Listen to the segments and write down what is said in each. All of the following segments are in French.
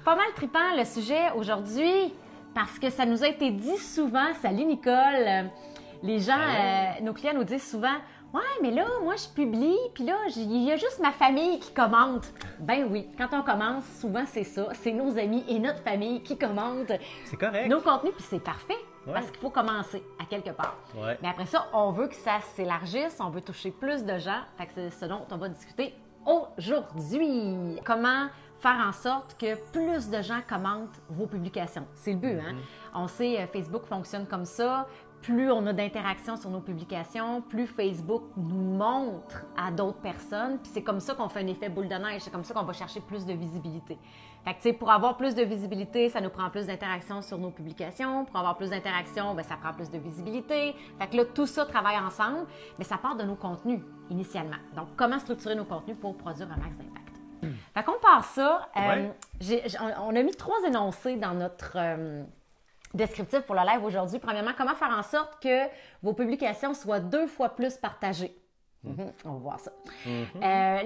Pas mal trippant le sujet aujourd'hui parce que ça nous a été dit souvent. Salut Nicole! Les gens, nos clients nous disent souvent « Ouais, mais là, moi, je publie, puis là, il y a juste ma famille qui commente. » Ben oui, quand on commence, souvent, c'est ça. C'est nos amis et notre famille qui commentent nos contenus, puis c'est parfait. Parce qu'il faut commencer à quelque part. Ouais. Mais après ça, on veut que ça s'élargisse, on veut toucher plus de gens. Fait que c'est ce dont on va discuter aujourd'hui. Comment faire en sorte que plus de gens commentent vos publications. C'est le but, hein? On sait, Facebook fonctionne comme ça. Plus on a d'interactions sur nos publications, plus Facebook nous montre à d'autres personnes. Puis c'est comme ça qu'on fait un effet boule de neige. C'est comme ça qu'on va chercher plus de visibilité. Fait que, tu sais, pour avoir plus de visibilité, ça nous prend plus d'interactions sur nos publications. Pour avoir plus d'interactions, ça prend plus de visibilité. Fait que là, tout ça travaille ensemble, mais ça part de nos contenus initialement. Donc, comment structurer nos contenus pour produire un max d'impact? Fait qu'on part ça. On a mis 3 énoncés dans notre descriptif pour le live aujourd'hui. Premièrement, comment faire en sorte que vos publications soient 2 fois plus partagées. On va voir ça.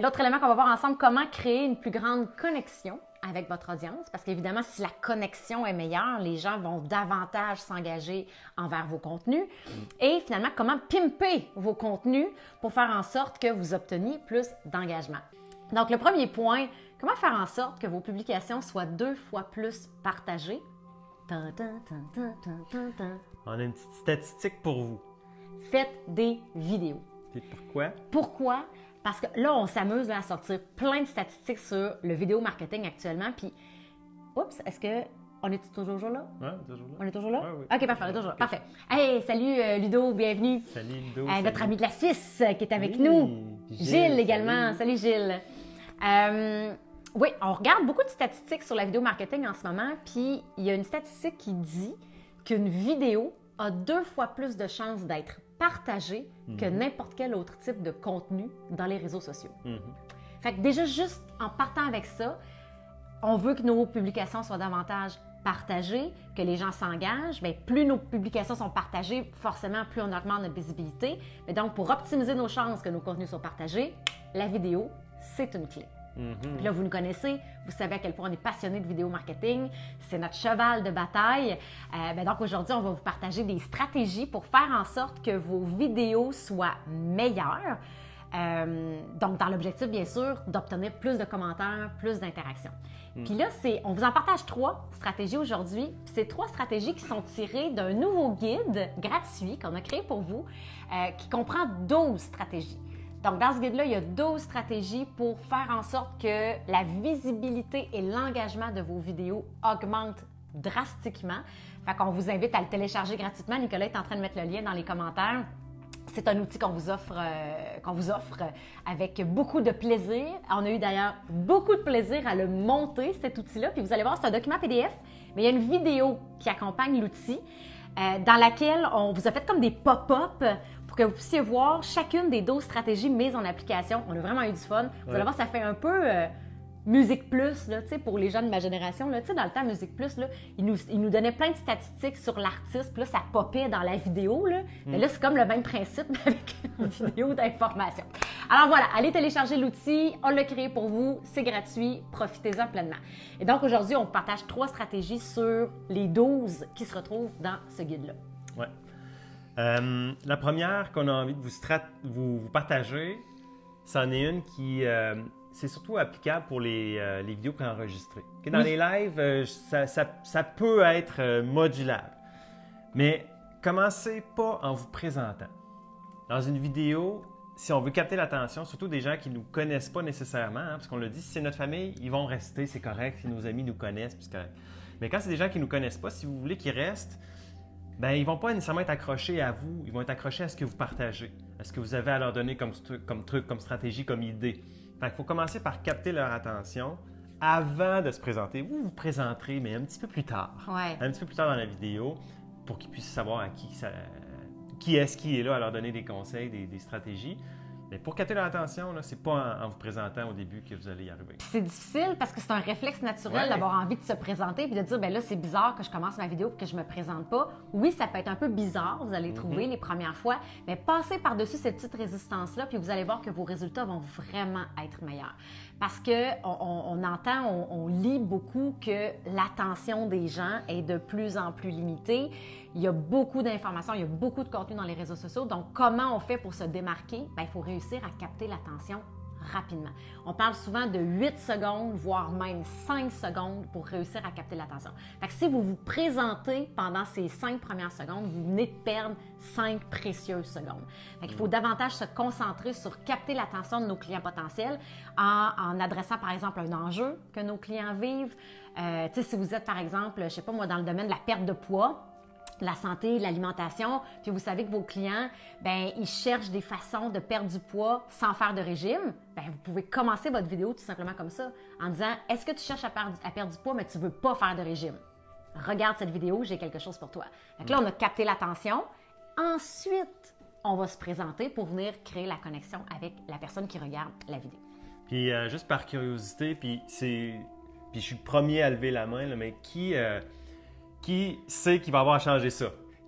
L'autre élément qu'on va voir ensemble, comment créer une plus grande connexion avec votre audience. Parce qu'évidemment, si la connexion est meilleure, les gens vont davantage s'engager envers vos contenus. Et finalement, comment pimper vos contenus pour faire en sorte que vous obteniez plus d'engagement. Donc, le premier point, comment faire en sorte que vos publications soient 2 fois plus partagées? On a une petite statistique pour vous. Faites des vidéos. Et pourquoi? Pourquoi? Parce que là, on s'amuse à sortir plein de statistiques sur le vidéo marketing actuellement. Puis, oups, est-ce que on est toujours là? Oui, toujours là. On est toujours là? Oui. OK, parfait, on est toujours là. Parfait. Hey, salut Ludo, bienvenue. Salut Ludo. Notre ami de la Suisse qui est avec nous. Gilles également. Salut Gilles. Oui, on regarde beaucoup de statistiques sur la vidéo marketing en ce moment, puis il y a une statistique qui dit qu'une vidéo a 2 fois plus de chances d'être partagée que n'importe quel autre type de contenu dans les réseaux sociaux. Fait que déjà, juste en partant avec ça, on veut que nos publications soient davantage partagées, que les gens s'engagent. Bien, plus nos publications sont partagées, forcément, plus on augmente notre visibilité. Mais donc, pour optimiser nos chances que nos contenus soient partagés, la vidéo, c'est une clé. Puis là, vous nous connaissez, vous savez à quel point on est passionné de vidéo marketing. C'est notre cheval de bataille. Donc aujourd'hui, on va vous partager des stratégies pour faire en sorte que vos vidéos soient meilleures. Donc, dans l'objectif, bien sûr, d'obtenir plus de commentaires, plus d'interactions. Puis là, on vous en partage 3 stratégies aujourd'hui. C'est 3 stratégies qui sont tirées d'un nouveau guide gratuit qu'on a créé pour vous, qui comprend 12 stratégies. Donc, dans ce guide-là, il y a 12 stratégies pour faire en sorte que la visibilité et l'engagement de vos vidéos augmentent drastiquement. Fait qu'on vous invite à le télécharger gratuitement. Nicolas est en train de mettre le lien dans les commentaires. C'est un outil qu'on vous offre avec beaucoup de plaisir. On a eu d'ailleurs beaucoup de plaisir à le monter, cet outil-là. Puis vous allez voir, c'est un document PDF, mais il y a une vidéo qui accompagne l'outil dans laquelle on vous a fait comme des pop-up pour que vous puissiez voir chacune des 12 stratégies mises en application. On a vraiment eu du fun. Vous allez voir, ça fait un peu Musique Plus, là, pour les gens de ma génération. Là, dans le temps, Musique Plus, là, ils nous donnaient plein de statistiques sur l'artiste. Puis là, ça popait dans la vidéo. Là. Mais là, c'est comme le même principe, mais avec une vidéo d'information. Alors voilà, allez télécharger l'outil. On l'a créé pour vous. C'est gratuit. Profitez-en pleinement. Et donc, aujourd'hui, on partage 3 stratégies sur les 12 qui se retrouvent dans ce guide-là. Oui. La première qu'on a envie de vous partager, c'en est une qui... c'est surtout applicable pour les vidéos préenregistrées. Dans les lives, ça peut être modulable. Mais commencez pas en vous présentant. Dans une vidéo, si on veut capter l'attention, surtout des gens qui ne nous connaissent pas nécessairement, parce qu'on l'a dit, si c'est notre famille, ils vont rester, c'est correct. Si nos amis nous connaissent, c'est correct. Mais quand c'est des gens qui ne nous connaissent pas, si vous voulez qu'ils restent, ils ne vont pas nécessairement être accrochés à vous, ils vont être accrochés à ce que vous partagez, à ce que vous avez à leur donner comme truc, comme stratégie, comme idée. Il faut commencer par capter leur attention avant de se présenter. Vous vous présenterez, mais un petit peu plus tard. Un petit peu plus tard dans la vidéo pour qu'ils puissent savoir à qui est là à leur donner des conseils, des stratégies. Mais pour capter leur attention, ce n'est pas en vous présentant au début que vous allez y arriver. C'est difficile parce que c'est un réflexe naturel d'avoir envie de se présenter et de dire, là, c'est bizarre que je commence ma vidéo et que je ne me présente pas. Oui, ça peut être un peu bizarre, vous allez trouver les premières fois, mais passez par-dessus cette petite résistance-là puis vous allez voir que vos résultats vont vraiment être meilleurs. Parce qu'on entend, on lit beaucoup que l'attention des gens est de plus en plus limitée. Il y a beaucoup d'informations, il y a beaucoup de contenu dans les réseaux sociaux. Donc, comment on fait pour se démarquer? Bien, il faut réussir à capter l'attention rapidement. On parle souvent de 8 secondes, voire même 5 secondes pour réussir à capter l'attention. Fait que si vous vous présentez pendant ces 5 premières secondes, vous venez de perdre 5 précieuses secondes. Fait qu'il faut davantage se concentrer sur capter l'attention de nos clients potentiels en adressant par exemple un enjeu que nos clients vivent. Si vous êtes par exemple, je ne sais pas moi, dans le domaine de la perte de poids, la santé, l'alimentation, puis vous savez que vos clients, bien, ils cherchent des façons de perdre du poids sans faire de régime, bien, vous pouvez commencer votre vidéo tout simplement comme ça, en disant « Est-ce que tu cherches à perdre du poids, mais tu ne veux pas faire de régime? Regarde cette vidéo, j'ai quelque chose pour toi. » Donc là, on a capté l'attention. Ensuite, on va se présenter pour venir créer la connexion avec la personne qui regarde la vidéo. Puis juste par curiosité, puis je suis le premier à lever la main, là, mais qui sait qu'il va avoir changé ça?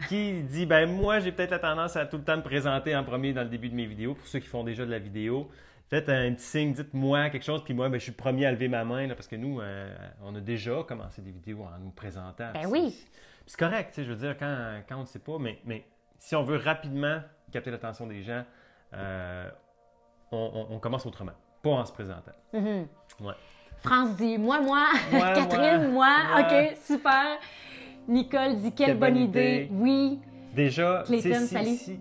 Qui dit, ben moi, j'ai peut-être la tendance à tout le temps me présenter en premier dans le début de mes vidéos. Pour ceux qui font déjà de la vidéo, faites un petit signe, dites-moi quelque chose, puis moi, ben, je suis le premier à lever ma main, là, parce que nous, on a déjà commencé des vidéos en nous présentant. Ben oui! C'est correct, je veux dire, quand on ne sait pas, mais si on veut rapidement capter l'attention des gens, on commence autrement, pas en se présentant. Mm-hmm. Ouais. France dit, moi, Catherine, moi. OK, super. Nicole dit, quelle bonne idée. Oui. Déjà, Clayton,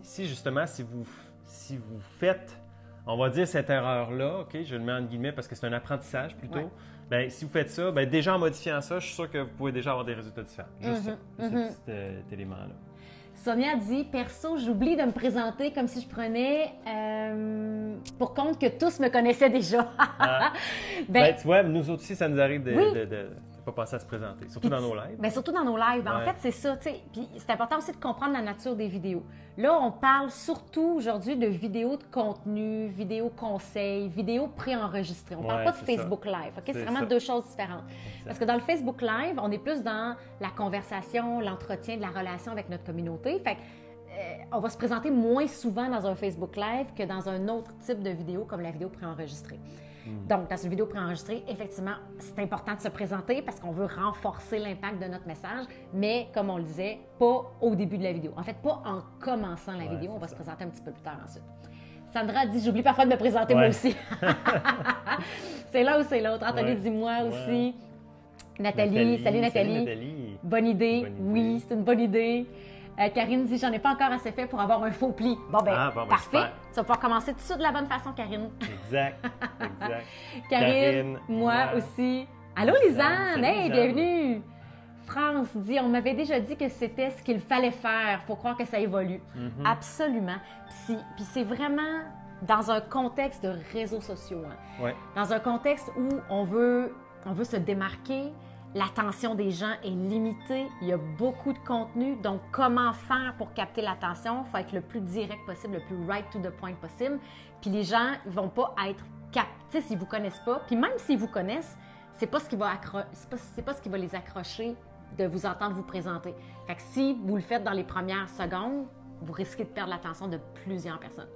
si justement, si vous faites, on va dire cette erreur-là, OK, je le mets en guillemets parce que c'est un apprentissage plutôt, ouais. Bien, si vous faites ça, bien, déjà en modifiant ça, je suis sûr que vous pouvez déjà avoir des résultats différents. Juste ça, ce petit élément-là. Sonia dit, perso, j'oublie de me présenter comme si je prenais pour compte que tous me connaissaient déjà. Ben, tu vois, nous autres aussi, ça nous arrive de pas penser à se présenter, surtout dans nos lives. Bien, surtout dans nos lives. En fait, c'est ça, tu sais. Puis c'est important aussi de comprendre la nature des vidéos. Là, on parle surtout aujourd'hui de vidéos de contenu, vidéos conseils, vidéos préenregistrées. On ne parle pas de Facebook Live. OK? C'est vraiment deux choses différentes. Parce que dans le Facebook Live, on est plus dans la conversation, l'entretien de la relation avec notre communauté. Fait que, on va se présenter moins souvent dans un Facebook Live que dans un autre type de vidéo comme la vidéo préenregistrée. Donc, dans une vidéo préenregistrée, effectivement, c'est important de se présenter parce qu'on veut renforcer l'impact de notre message, mais comme on le disait, pas au début de la vidéo. En fait, pas en commençant la vidéo, on va se présenter un petit peu plus tard ensuite. Sandra dit, j'oublie parfois de me présenter moi aussi. C'est l'un ou c'est l'autre. Anthony dit moi aussi. Nathalie, salut Nathalie. Bonne idée. Oui, c'est une bonne idée. Karine dit, j'en ai pas encore assez fait pour avoir un faux pli. Bon, ben, parfait. Super. Tu vas pouvoir commencer tout ça de la bonne façon, Karine. Exact. Karine, moi aussi. Allô, Lisanne! Hey, bienvenue! France dit, on m'avait déjà dit que c'était ce qu'il fallait faire. Faut croire que ça évolue. Absolument. Puis c'est vraiment dans un contexte de réseaux sociaux. Hein. Ouais. Dans un contexte où on veut se démarquer. L'attention des gens est limitée, il y a beaucoup de contenu, donc comment faire pour capter l'attention? Il faut être le plus direct possible, le plus right to the point possible. Puis les gens ne vont pas être captés s'ils ne vous connaissent pas. Puis même s'ils vous connaissent, c'est pas ce qui va les accrocher de vous entendre vous présenter. Fait que si vous le faites dans les premières secondes, vous risquez de perdre l'attention de plusieurs personnes.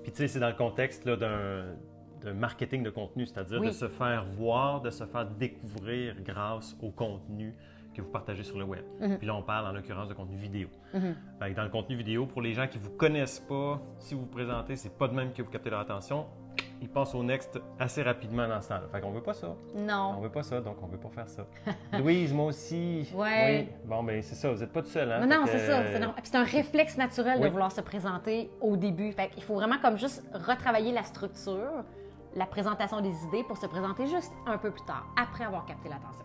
Puis tu sais, c'est dans le contexte là, d'un marketing de contenu, c'est-à-dire de se faire voir, de se faire découvrir grâce au contenu que vous partagez sur le web. Puis là, on parle en l'occurrence de contenu vidéo. Dans le contenu vidéo, pour les gens qui ne vous connaissent pas, si vous vous présentez, c'est pas de même que vous captez leur attention, ils passent au next assez rapidement dans ce temps-là. Fait qu'on veut pas ça. Non. On veut pas ça, donc on veut pas faire ça. Louise, moi aussi. Oui. Bon, ben c'est ça, vous n'êtes pas tout seul. Hein? Non, c'est ça. C'est un réflexe naturel de vouloir se présenter au début. Fait qu'il faut vraiment comme juste retravailler la structure, la présentation des idées pour se présenter juste un peu plus tard, après avoir capté l'attention.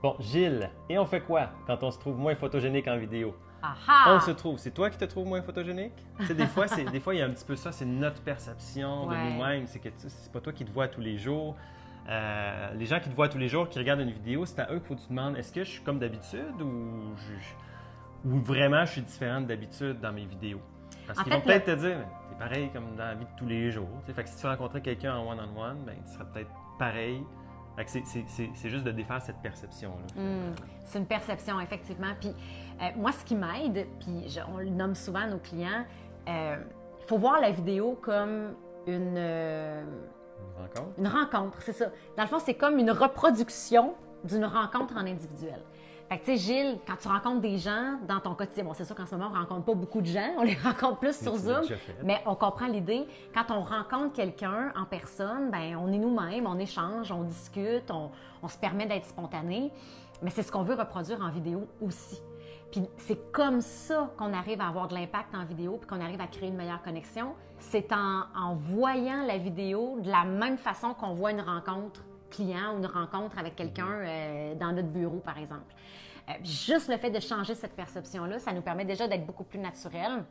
Bon, Gilles, et on fait quoi quand on se trouve moins photogénique en vidéo? Aha! On se trouve. C'est toi qui te trouves moins photogénique? Tu sais, des fois, il y a un petit peu ça, c'est notre perception de nous-mêmes. C'est que c'est pas toi qui te vois tous les jours. Les gens qui te voient tous les jours, qui regardent une vidéo, c'est à eux qu'il faut que tu te demandes, est-ce que je suis comme d'habitude ou vraiment je suis différente d'habitude dans mes vidéos? Parce qu'ils vont peut-être te dire, t'es pareil comme dans la vie de tous les jours. Fait que si tu rencontrais quelqu'un en one-on-one, ben, tu serais peut-être pareil. Fait que c'est juste de défaire cette perception-là. C'est une perception, effectivement. Puis moi, ce qui m'aide, puis on le nomme souvent à nos clients, il faut voir la vidéo comme une Une rencontre? Une rencontre, c'est ça. Dans le fond, c'est comme une reproduction d'une rencontre en individuel. Fait que, tu sais, Gilles, quand tu rencontres des gens dans ton quotidien, bon, c'est sûr qu'en ce moment, on ne rencontre pas beaucoup de gens, on les rencontre plus sur Zoom, mais on comprend l'idée. Quand on rencontre quelqu'un en personne, ben on est nous-mêmes, on échange, on discute, on se permet d'être spontané, mais c'est ce qu'on veut reproduire en vidéo aussi. Puis c'est comme ça qu'on arrive à avoir de l'impact en vidéo puis qu'on arrive à créer une meilleure connexion. C'est en voyant la vidéo de la même façon qu'on voit une rencontre client ou une rencontre avec quelqu'un dans notre bureau, par exemple. Juste le fait de changer cette perception-là, ça nous permet déjà d'être beaucoup plus naturel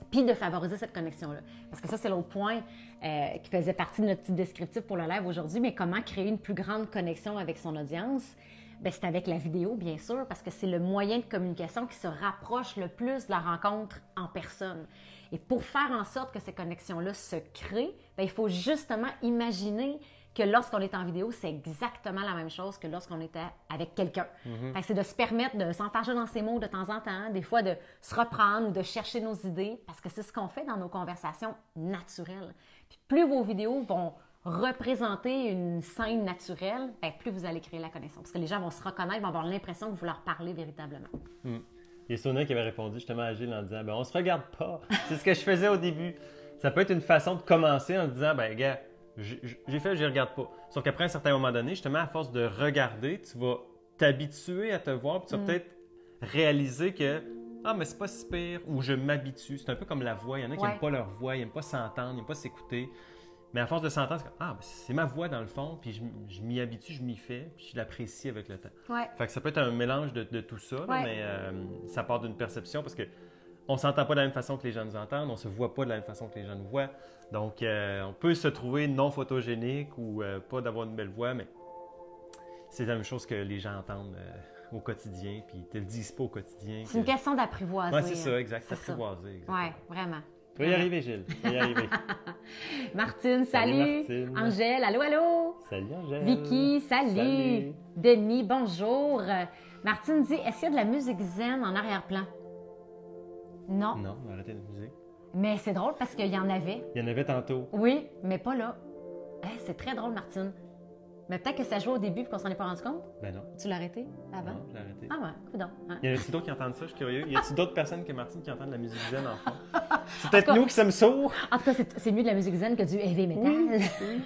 puis de favoriser cette connexion-là. Parce que ça, c'est l'autre point qui faisait partie de notre petit descriptif pour le live aujourd'hui, mais comment créer une plus grande connexion avec son audience? Bien, c'est avec la vidéo, bien sûr, parce que c'est le moyen de communication qui se rapproche le plus de la rencontre en personne. Et pour faire en sorte que ces connexions-là se créent, bien, il faut justement imaginer que lorsqu'on est en vidéo, c'est exactement la même chose que lorsqu'on était avec quelqu'un. Fait que c'est de se permettre de s'enfarger dans ses mots de temps en temps, des fois de se reprendre ou de chercher nos idées, parce que c'est ce qu'on fait dans nos conversations naturelles. Puis plus vos vidéos vont représenter une scène naturelle, bien, plus vous allez créer la connexion. Parce que les gens vont se reconnaître, vont avoir l'impression que vous leur parlez véritablement. Il y a Sonia qui avait répondu justement à Gilles en disant ben, on se regarde pas. C'est ce que je faisais au début. Ça peut être une façon de commencer en disant ben gars, j'ai fait, je ne regarde pas. Sauf qu'après un certain moment donné, justement, à force de regarder, tu vas t'habituer à te voir, puis tu vas peut-être réaliser que ah, mais c'est pas si pire, ou je m'habitue. C'est un peu comme la voix. Il y en a qui n'aiment pas leur voix, ils n'aiment pas s'entendre, ils n'aiment pas s'écouter. Mais à force de s'entendre, c'est comme ah, ben, c'est ma voix dans le fond, puis je m'y habitue, je m'y fais, puis je l'apprécie avec le temps. Fait que ça peut être un mélange de tout ça, là, mais ça part d'une perception parce que on ne s'entend pas de la même façon que les gens nous entendent, on ne se voit pas de la même façon que les gens nous voient. Donc, on peut se trouver non photogénique ou pas d'avoir une belle voix, mais c'est la même chose que les gens entendent au quotidien, puis ils ne te le disent pas au quotidien. C'est une question d'apprivoiser. Oui, c'est ça, exact. Apprivoiser. Oui, vraiment. Tu vas y arriver, Gilles. Tu vas y arriver. Martine, salut. Martine. Angèle, allô, allô. Salut, Angèle. Vicky, salut. Denis, bonjour. Martine dit, est-ce qu'il y a de la musique zen en arrière-plan? Non. Non, on a arrêté la musique. Mais c'est drôle parce qu'il y en avait. Il y en avait tantôt. Oui, mais pas là. C'est très drôle, Martine. Mais peut-être que ça jouait au début et qu'on s'en est pas rendu compte. Ben non. Tu l'as arrêté avant? Non, je l'ai arrêté. Ah ouais, coudonc. Hein? Y en a-t-il d'autres qui entendent ça? Je suis curieux. Y a-t-il d'autres personnes que Martine qui entendent la musique zen en fond? C'est peut-être nous qui sommes sourds. En tout cas, c'est mieux de la musique zen que du heavy metal. Oui.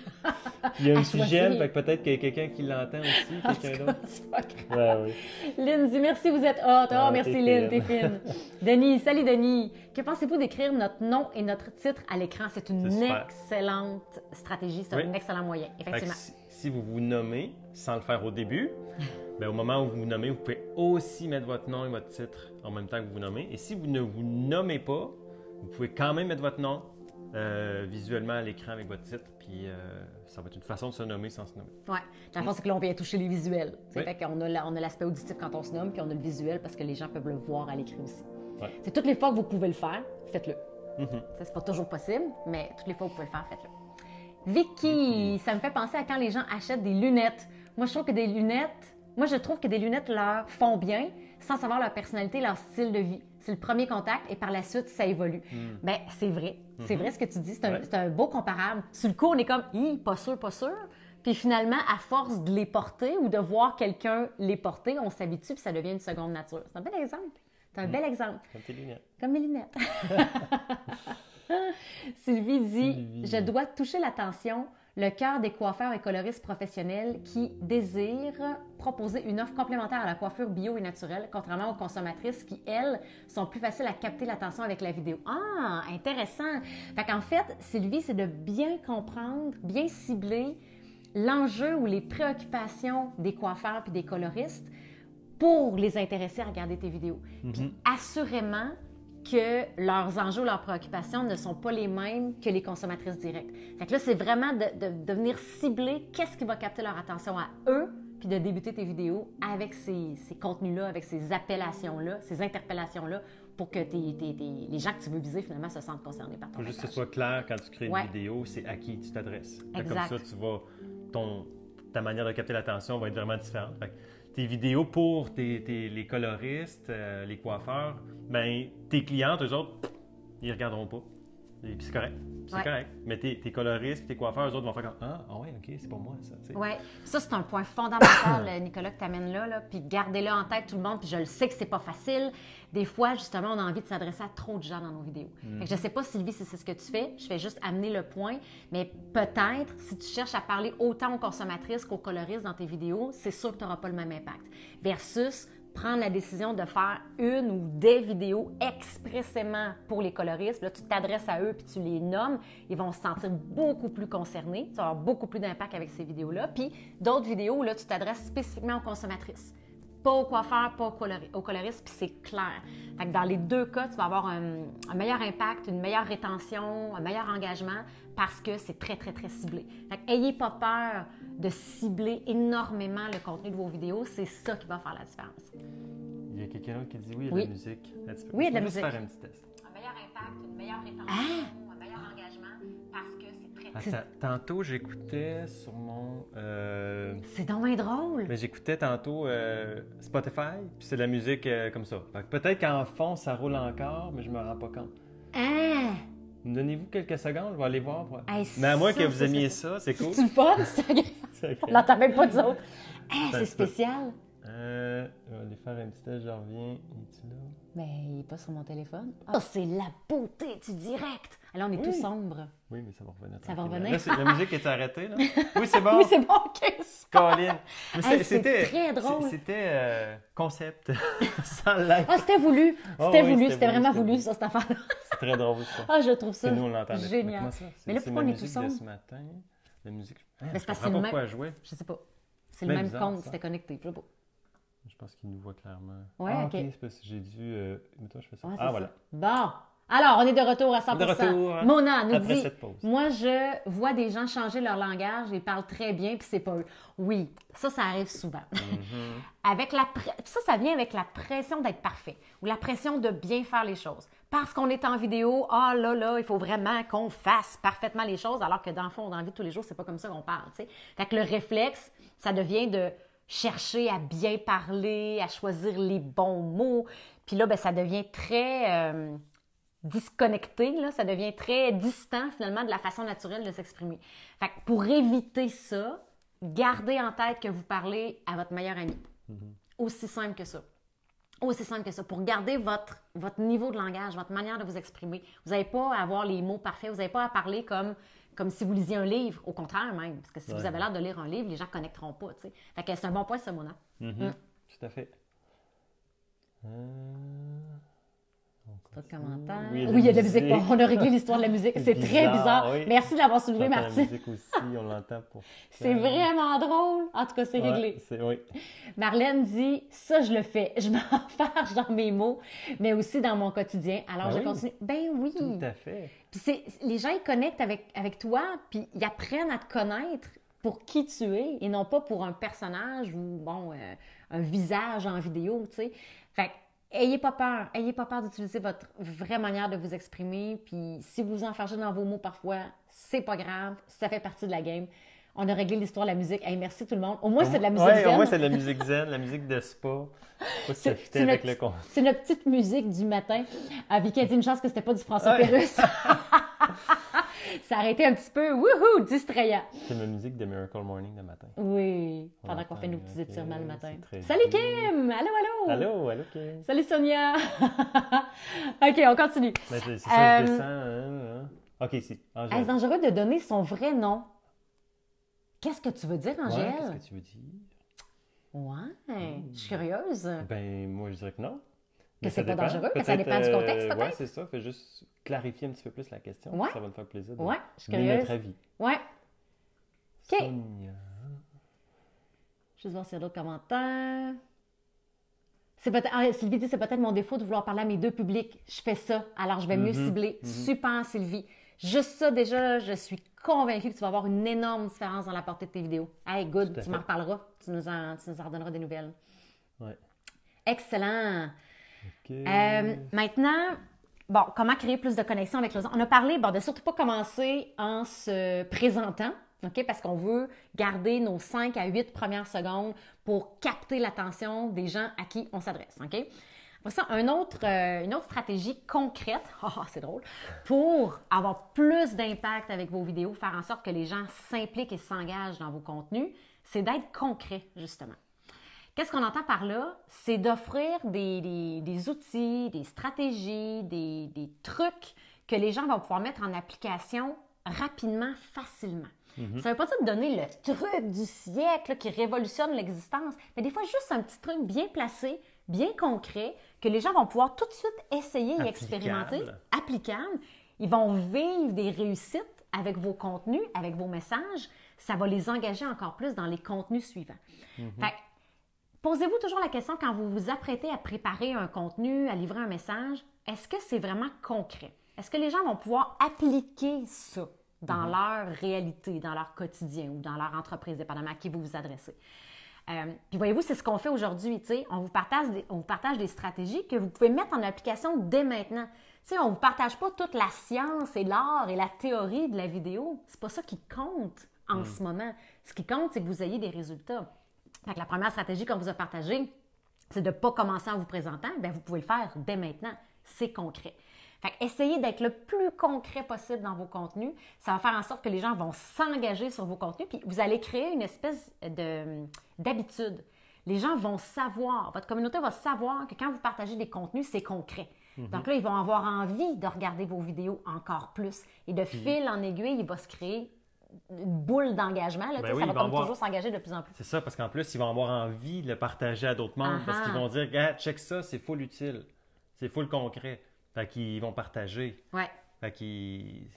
Il y a un petit gel, fait que peut-être qu'il y a quelqu'un qui l'entend aussi, quelqu'un d'autre. C'est pas grave. Ouais, oui. Lynn dit merci, vous êtes hot. Oh, merci Lynn, t'es fine. fine. Denis, salut Denis. Que pensez-vous d'écrire notre nom et notre titre à l'écran? C'est une excellente stratégie, c'est un excellent moyen, effectivement. Si vous vous nommez sans le faire au début, bien, au moment où vous vous nommez, vous pouvez aussi mettre votre nom et votre titre en même temps que vous vous nommez. Et si vous ne vous nommez pas, vous pouvez quand même mettre votre nom visuellement à l'écran avec votre titre, puis ça va être une façon de se nommer sans se nommer. Oui. Dans le fond, c'est que là, on vient toucher les visuels. Oui. Fait qu'on a l'aspect auditif quand on se nomme, puis on a le visuel parce que les gens peuvent le voir à l'écrit aussi. Ouais. C'est toutes les fois que vous pouvez le faire, faites-le. C'est pas toujours possible, mais toutes les fois que vous pouvez le faire, faites-le. Vicky, ça me fait penser à quand les gens achètent des lunettes. Moi, je trouve que des lunettes leur font bien sans savoir leur personnalité, leur style de vie. C'est le premier contact et par la suite, ça évolue. Bien, c'est vrai. C'est vrai ce que tu dis. C'est un beau comparable. Sur le coup, on est comme, pas sûr, pas sûr. Puis finalement, à force de les porter ou de voir quelqu'un les porter, on s'habitue puis ça devient une seconde nature. C'est un bel exemple. C'est un bel exemple. Comme tes lunettes. Comme mes lunettes. Sylvie dit, je dois toucher l'attention, le cœur des coiffeurs et coloristes professionnels qui désirent proposer une offre complémentaire à la coiffure bio et naturelle, contrairement aux consommatrices qui, elles, sont plus faciles à capter l'attention avec la vidéo. Ah, intéressant! Fait qu'en fait, Sylvie, c'est de bien comprendre, bien cibler l'enjeu ou les préoccupations des coiffeurs puis des coloristes pour les intéresser à regarder tes vidéos. Puis assurément que leurs enjeux, leurs préoccupations ne sont pas les mêmes que les consommatrices directes. Fait que là, c'est vraiment de venir cibler qu'est-ce qui va capter leur attention à eux, puis de débuter tes vidéos avec ces contenus-là, avec ces appellations-là, ces interpellations-là, pour que les gens que tu veux viser, finalement, se sentent concernés par ton message. Juste que ce soit clair quand tu crées une vidéo, c'est à qui tu t'adresses. Comme ça, tu vas, ta manière de capter l'attention va être vraiment différente. Fait que tes vidéos pour les coloristes, les coiffeurs, ben tes clientes, eux autres, ils regarderont pas. Et puis c'est correct. C'est Ouais. correct. Mais tes coloristes, tes coiffeurs, eux autres vont faire comme ah ouais, ok, c'est pour moi ça. Tu sais. Oui, ça, c'est un point fondamental, Nicolas, que tu amènes là, puis gardez-le en tête tout le monde, puis je le sais que c'est pas facile. Des fois, justement, on a envie de s'adresser à trop de gens dans nos vidéos. Fait que je sais pas, Sylvie, si c'est ce que tu fais, je fais juste amener le point, mais peut-être, si tu cherches à parler autant aux consommatrices qu'aux coloristes dans tes vidéos, c'est sûr que tu n'auras pas le même impact. Versus prendre la décision de faire une ou des vidéos expressément pour les coloristes. Là, tu t'adresses à eux puis tu les nommes. Ils vont se sentir beaucoup plus concernés. Tu vas avoir beaucoup plus d'impact avec ces vidéos-là. Puis d'autres vidéos, là, tu t'adresses spécifiquement aux consommatrices. Pas aux coiffeurs, pas aux coloristes, puis c'est clair. Fait que dans les deux cas, tu vas avoir un meilleur impact, une meilleure rétention, un meilleur engagement parce que c'est très, très, très ciblé. Fait que ayez pas peur de cibler énormément le contenu de vos vidéos. C'est ça qui va faire la différence. Il y a quelqu'un d'autre qui dit oui, il y a de Oui. la musique. Oui, il y a de la juste musique. faire un petit test. Un meilleur impact, une meilleure rétention, un meilleur engagement parce que c'est très... Attends, tantôt, j'écoutais sur mon... C'est donc bien drôle. Mais j'écoutais tantôt Spotify, puis c'est de la musique comme ça. Fait que peut-être qu'en fond, ça roule encore, mais je me rends pas compte. Hein? Donnez-vous quelques secondes, je vais aller voir. Hey, Mais à moins ça, que vous ça, aimiez ça, ça, c'est cool. C'est-tu le fun? C'est agréable. C'est On ok. l'entend même pas nous autres. Hein, Ça c'est se peut. spécial. Je vais aller faire un petit test, je reviens. Es-tu là? Mais il est pas sur mon téléphone. Ah, c'est la beauté du direct. Alors, on est Oui. tout sombre. Oui, mais ça va revenir. Ça va tranquillement. revenir. Là, la musique est arrêtée, là? Oui, c'est bon. Oui, c'est bon, OK. Colin. Mais Hey, c'est très drôle. C'était concept, sans like. Ah, c'était voulu. Ah C'était oui, voulu. c'était C'était voulu, vraiment c'était voulu, voulu. ça, cette affaire-là. C'est très drôle, ça. Ah, je trouve ça C'est nous, on l'entendait. Mais génial. comment ça? Mais là, C'est pourquoi ma on est tous musique de sombres? ce matin. La musique. Mais Je c'est parce que comprends c'est le pas pourquoi même- elle jouait. Je sais pas. C'est le Mais même bizarre, compte, ça. c'était connecté. Je sais pas. Je pense qu'il nous voit clairement. Ouais, ah, ok. c'est parce que j'ai dû. Mais toi, je fais ça. Ouais, c'est ah, ça. voilà. Bon. Alors, on est de retour à 100%. De retour, hein, Mona nous après dit, cette pause. moi, je vois des gens changer leur langage, ils parlent très bien, puis c'est pas eux. Oui, ça arrive souvent. Avec ça vient avec la pression d'être parfait ou la pression de bien faire les choses. Parce qu'on est en vidéo, ah là, il faut vraiment qu'on fasse parfaitement les choses, alors que dans le fond, dans la vie de tous les jours, c'est pas comme ça qu'on parle, tu sais. Fait que le réflexe, ça devient de chercher à bien parler, à choisir les bons mots. Puis là, ben, ça devient très disconnecté, là, ça devient très distant finalement de la façon naturelle de s'exprimer. Fait que pour éviter ça, gardez en tête que vous parlez à votre meilleur ami. Aussi simple que ça. Aussi simple que ça. Pour garder votre niveau de langage, votre manière de vous exprimer. Vous n'avez pas à avoir les mots parfaits, vous n'avez pas à parler comme si vous lisiez un livre. Au contraire même, parce que si vous avez l'air de lire un livre, les gens ne connecteront pas. T'sais. Fait que c'est un bon point, ça, Mona. Tout à fait. Pas de commentaires. Oui, Oui, il y a de la musique. Bon, on a réglé l'histoire de la musique. C'est très bizarre. Oui. Merci de l'avoir soulevé, La Martine. musique aussi, on l'entend pour. C'est vraiment drôle. En tout cas, c'est Ouais, réglé. oui. Marlène dit, ça, je le fais. Je m'enfarge dans mes mots, mais aussi dans mon quotidien. Alors, Ah je oui? continue. Ben oui. Tout à fait. Puis les gens, ils connectent avec toi, puis ils apprennent à te connaître pour qui tu es et non pas pour un personnage ou, bon, un visage en vidéo, tu sais. Fait que, ayez pas peur d'utiliser votre vraie manière de vous exprimer, puis si vous vous enfargez dans vos mots parfois, c'est pas grave, ça fait partie de la game. On a réglé l'histoire de la musique. Hey, merci tout le monde. Au moins, c'est de la musique Ouais, zen. au moins, c'est de la musique zen, la musique de spa. Pas que ça fitait avec le con. C'est notre petite musique du matin. Vicky a dit une chance que c'était pas du François Pérusse. Ça aurait été un petit peu, wouhou, distrayant. C'est ma musique de Miracle Morning le matin. Oui, On pendant qu'on fait nos entend, petits ok, étirements le matin. c'est très Salut bien. Kim! Allô! Allô, Kim. Salut Sonia! OK, on continue. Ben, c'est ça, je descends. OK, si. Angèle. Est-ce dangereux de donner son vrai nom? Qu'est-ce que tu veux dire, Ouais, Angèle? qu'est-ce que tu veux dire? Ouais, je suis curieuse. Ben, moi, je dirais que non. Que Mais c'est pas dépend. dangereux, que ça dépend du contexte, peut-être? Ouais, c'est ça. Fais juste clarifier un petit peu plus la question. Ouais. Ça va me faire plaisir de Ouais, je suis donner curieuse. notre avis. Ouais. OK. Sonia. Juste voir s'il y a d'autres commentaires. Sylvie dit, c'est peut-être mon défaut de vouloir parler à mes deux publics. Je fais ça, alors je vais mieux cibler. Super, Sylvie. Juste ça, déjà, je suis convaincue que tu vas avoir une énorme différence dans la portée de tes vidéos. Hey, good, Tout à tu m'en fait. reparleras. Tu nous en redonneras des nouvelles. Ouais. Excellent. OK. Maintenant, bon, comment créer plus de connexion avec les autres? On a parlé, bon, de surtout pas commencer en se présentant, OK? Parce qu'on veut garder nos 5 à 8 premières secondes pour capter l'attention des gens à qui on s'adresse, OK? Ça, une autre stratégie concrète, c'est drôle, pour avoir plus d'impact avec vos vidéos, faire en sorte que les gens s'impliquent et s'engagent dans vos contenus, c'est d'être concret, justement. Qu'est-ce qu'on entend par là? C'est d'offrir des outils, des stratégies, des trucs que les gens vont pouvoir mettre en application rapidement, facilement. Ça ne veut pas dire de donner le truc du siècle là, qui révolutionne l'existence, mais des fois, juste un petit truc bien placé, bien concret, que les gens vont pouvoir tout de suite essayer et expérimenter, applicable. Ils vont vivre des réussites avec vos contenus, avec vos messages. Ça va les engager encore plus dans les contenus suivants. Fait, posez-vous toujours la question quand vous vous apprêtez à préparer un contenu, à livrer un message, est-ce que c'est vraiment concret? Est-ce que les gens vont pouvoir appliquer ça dans leur réalité, dans leur quotidien ou dans leur entreprise, dépendamment à qui vous vous adressez? Puis voyez-vous, c'est ce qu'on fait aujourd'hui. On vous partage des stratégies que vous pouvez mettre en application dès maintenant. T'sais, on ne vous partage pas toute la science et l'art et la théorie de la vidéo. C'est pas ça qui compte en ce moment. Ce qui compte, c'est que vous ayez des résultats. Fait que la première stratégie qu'on vous a partagée, c'est de ne pas commencer en vous présentant. Bien, vous pouvez le faire dès maintenant. C'est concret. Fait que essayez d'être le plus concret possible dans vos contenus. Ça va faire en sorte que les gens vont s'engager sur vos contenus. Puis vous allez créer une espèce d'habitude. Les gens vont savoir, votre communauté va savoir que quand vous partagez des contenus, c'est concret. Donc là, ils vont avoir envie de regarder vos vidéos encore plus. Et de fil en aiguille, il va se créer une boule d'engagement. Là, ça va toujours s'engager de plus en plus. C'est ça, parce qu'en plus, ils vont avoir envie de le partager à d'autres membres. Parce qu'ils vont dire, ah, check ça, c'est full utile. C'est full concret. Fait qu'ils vont partager. Ouais. Fait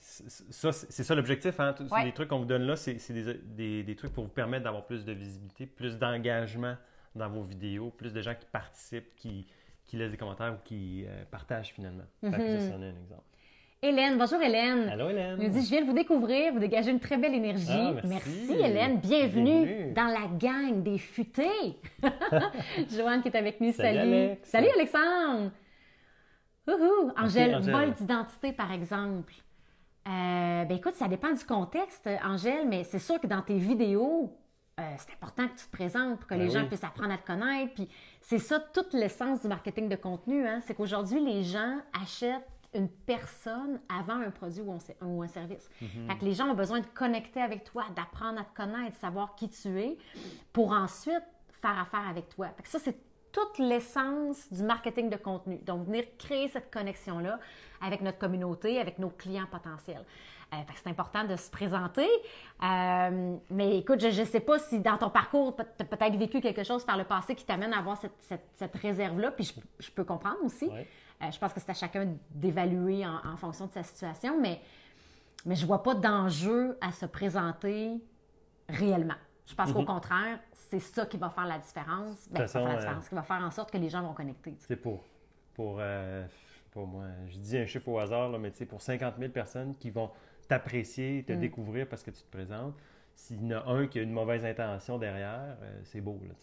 c'est ça l'objectif. Hein? Les trucs qu'on vous donne là, c'est des trucs pour vous permettre d'avoir plus de visibilité, plus d'engagement dans vos vidéos, plus de gens qui participent, qui laissent des commentaires ou qui partagent finalement. Fait que ça, c'en est un exemple. Hélène, bonjour Hélène. Allô Hélène. Elle nous dit, je viens de vous découvrir, vous dégagez une très belle énergie. Ah, merci Hélène, bienvenue dans la gang des futés. Joanne qui est avec nous, salut. Alex. Salut Alexandre. Angèle, Angèle. vol d'identité par exemple. Ben écoute, ça dépend du contexte, Angèle, mais c'est sûr que dans tes vidéos, c'est important que tu te présentes pour que les gens puissent apprendre à te connaître. Puis c'est ça toute l'essence du marketing de contenu, hein? C'est qu'aujourd'hui, les gens achètent une personne avant un produit ou un service. Fait que les gens ont besoin de connecter avec toi, d'apprendre à te connaître, savoir qui tu es, pour ensuite faire affaire avec toi. Fait que ça, c'est toute l'essence du marketing de contenu. Donc, venir créer cette connexion-là avec notre communauté, avec nos clients potentiels. Fait que c'est important de se présenter. Mais écoute, je ne sais pas si dans ton parcours, tu as peut-être vécu quelque chose par le passé qui t'amène à avoir cette réserve-là. Puis je peux comprendre aussi. Ouais. Je pense que c'est à chacun d'évaluer en fonction de sa situation. Mais je ne vois pas d'enjeu à se présenter réellement. Je pense qu'au contraire, c'est ça qui va faire la différence. Bien, ça va faire la différence, qui va faire en sorte que les gens vont connecter. C'est pour moi, je dis un chiffre au hasard, là, mais pour 50 000 personnes qui vont t'apprécier, te découvrir parce que tu te présentes, s'il y en a un qui a une mauvaise intention derrière, c'est beau. Là,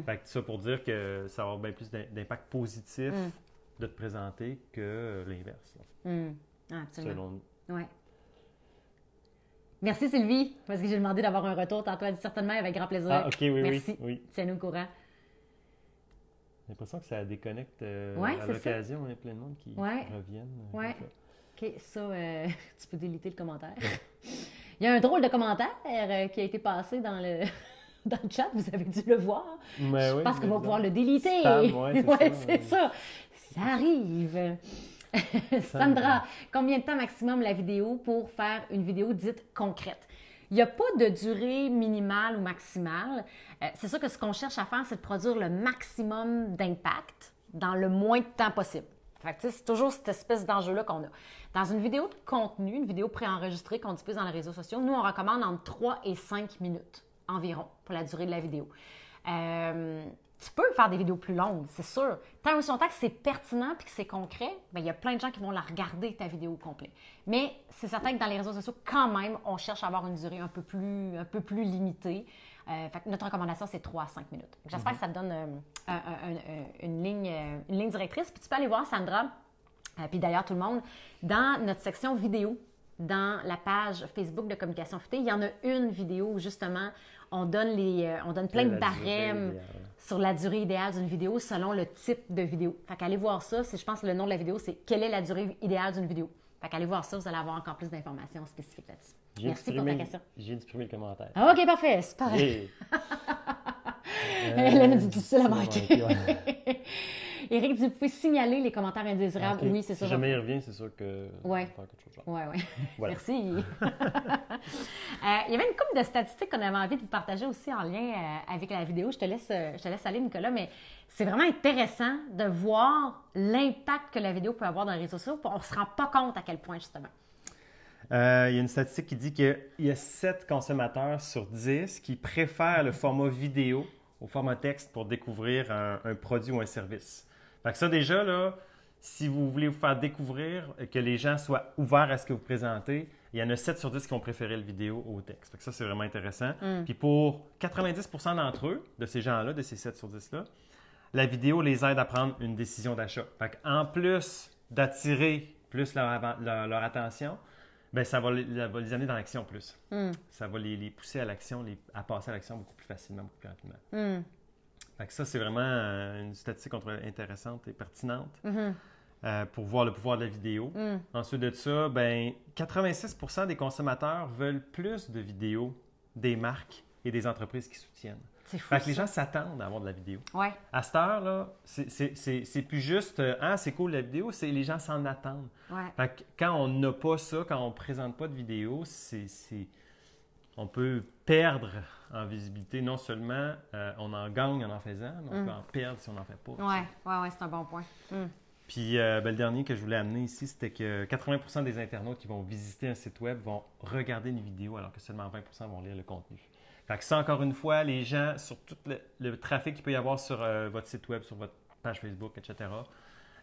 Fait que ça pour dire que ça va avoir bien plus d'impact positif de te présenter que l'inverse. Absolument. Selon nous. Ouais. Merci Sylvie, parce que j'ai demandé d'avoir un retour tantôt. Elle dit certainement avec grand plaisir. Ah, ok, oui, merci. oui. Tiens-nous au courant. J'ai l'impression que ça déconnecte Ouais, à l'occasion. Il y a plein de monde qui reviennent. Ouais. OK, ça, tu peux déliter le commentaire. Il y a un drôle de commentaire qui a été passé dans le chat. Vous avez dû le voir. Mais je pense qu'on va pouvoir le déliter. C'est ça. Ça arrive. Sandra, combien de temps maximum la vidéo pour faire une vidéo dite concrète? Il n'y a pas de durée minimale ou maximale. C'est sûr que ce qu'on cherche à faire, c'est de produire le maximum d'impact dans le moins de temps possible. Fait que, c'est toujours cette espèce d'enjeu-là qu'on a. Dans une vidéo de contenu, une vidéo préenregistrée qu'on diffuse dans les réseaux sociaux, nous, on recommande entre 3 et 5 minutes environ pour la durée de la vidéo. Tu peux faire des vidéos plus longues, c'est sûr. Tant aussi longtemps que c'est pertinent et que c'est concret, bien, il y a plein de gens qui vont la regarder, ta vidéo au complet. Mais c'est certain que dans les réseaux sociaux, quand même, on cherche à avoir une durée un peu plus limitée. Fait que notre recommandation, c'est 3 à 5 minutes. J'espère que ça te donne une ligne directrice. Puis tu peux aller voir, Sandra, puis d'ailleurs tout le monde, dans notre section vidéo, dans la page Facebook de Communication Futée, il y en a une vidéo où justement, on donne plein de barèmes sur la durée idéale d'une vidéo selon le type de vidéo. Fait qu'allez voir ça. Je pense que le nom de la vidéo, c'est « Quelle est la durée idéale d'une vidéo? » Fait qu'allez voir ça, vous allez avoir encore plus d'informations spécifiques là-dessus. Merci pour ta question. J'ai supprimé le commentaire. Ah, OK, parfait. Super. Yeah. Elle a dit difficile à manquer. Éric dit, vous pouvez signaler les commentaires indésirables. Okay. Oui, c'est ça. Si jamais il revient, c'est sûr que ouais. faire quelque chose. Ouais. Voilà. Merci. Il y avait une couple de statistiques qu'on avait envie de vous partager aussi en lien avec la vidéo. Je te laisse aller, Nicolas, mais c'est vraiment intéressant de voir l'impact que la vidéo peut avoir dans les réseaux sociaux. On ne se rend pas compte à quel point, justement. Il y a une statistique qui dit qu'il y a 7 consommateurs sur 10 qui préfèrent le format vidéo au format texte pour découvrir un produit ou un service. Fait que ça, déjà, là, si vous voulez vous faire découvrir, que les gens soient ouverts à ce que vous présentez, il y en a 7 sur 10 qui vont préférer le vidéo au texte. Fait que ça, c'est vraiment intéressant. Puis pour 90% d'entre eux, de ces gens-là, de ces 7 sur 10-là, la vidéo les aide à prendre une décision d'achat. Fait qu'en plus d'attirer plus leur attention, bien, ça va les amener dans l'action plus. Ça va les pousser à l'action, à passer à l'action beaucoup plus facilement, beaucoup plus rapidement. Fait que ça, c'est vraiment une statistique intéressante et pertinente pour voir le pouvoir de la vidéo. Ensuite de ça, ben, 86% des consommateurs veulent plus de vidéos des marques et des entreprises qui soutiennent. C'est fou. Fait que les gens s'attendent à avoir de la vidéo. Ouais. À cette heure, là, c'est plus juste « Ah, c'est cool la vidéo », c'est les gens s'en attendent. Ouais. Fait que quand on n'a pas ça, quand on ne présente pas de vidéo, on peut perdre en visibilité. Non seulement on en gagne en en faisant, mais on peut en perdre si on n'en fait pas. Ouais, c'est un bon point. Puis ben, le dernier que je voulais amener ici, c'était que 80% des internautes qui vont visiter un site web vont regarder une vidéo, alors que seulement 20% vont lire le contenu. Fait que ça, encore une fois, les gens, sur tout le trafic qu'il peut y avoir sur votre site web, sur votre page Facebook, etc.,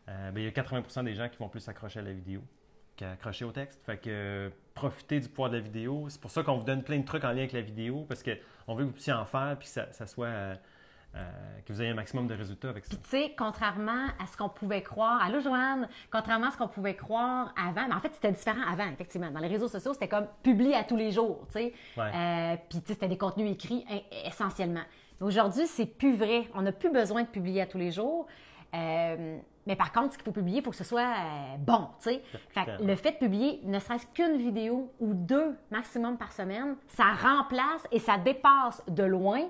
ben, il y a 80% des gens qui vont plus s'accrocher à la vidéo qu'accrocher au texte. Fait que profitez du pouvoir de la vidéo. C'est pour ça qu'on vous donne plein de trucs en lien avec la vidéo, parce qu'on veut que vous puissiez en faire puis que ça soit... que vous ayez un maximum de résultats avec ça. Puis tu sais, contrairement à ce qu'on pouvait croire, allô Joanne, contrairement à ce qu'on pouvait croire avant, mais en fait c'était différent avant, effectivement. Dans les réseaux sociaux, c'était comme publié à tous les jours, tu sais. Ouais. Puis tu sais, c'était des contenus écrits essentiellement. Aujourd'hui, c'est plus vrai. On n'a plus besoin de publier à tous les jours. Mais par contre, ce qu'il faut publier, il faut que ce soit bon, tu sais. Fait que le fait de publier ne serait-ce qu'une vidéo ou 2 maximum par semaine, ça remplace et ça dépasse de loin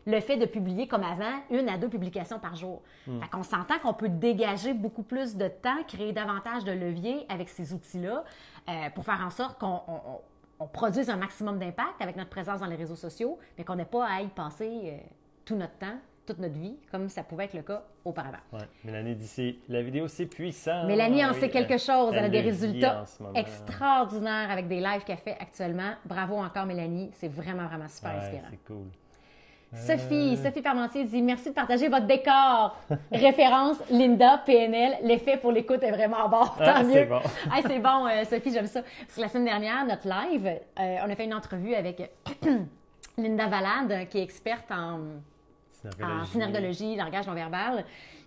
le fait de publier comme avant 1 à 2 publications par jour. Fait qu'on s'entend qu'on peut dégager beaucoup plus de temps, créer davantage de leviers avec ces outils-là pour faire en sorte qu'on produise un maximum d'impact avec notre présence dans les réseaux sociaux, mais qu'on n'ait pas à y passer tout notre temps, toute notre vie, comme ça pouvait être le cas auparavant. Ouais. Mélanie dit la vidéo, c'est puissant. Mélanie en sait quelque chose. Elle a des le résultats vit en extraordinaires avec des lives qu'elle fait actuellement. Bravo encore, Mélanie. C'est vraiment, vraiment super inspirant. C'est cool. Sophie Parmentier dit « Merci de partager votre décor. » Référence Linda, PNL. L'effet pour l'écoute est vraiment bon. Tant mieux. C'est bon. Hey, c'est bon, Sophie, j'aime ça. Parce que la semaine dernière, notre live, on a fait une entrevue avec Linda Valade, qui est experte en synergologie, langage non-verbal.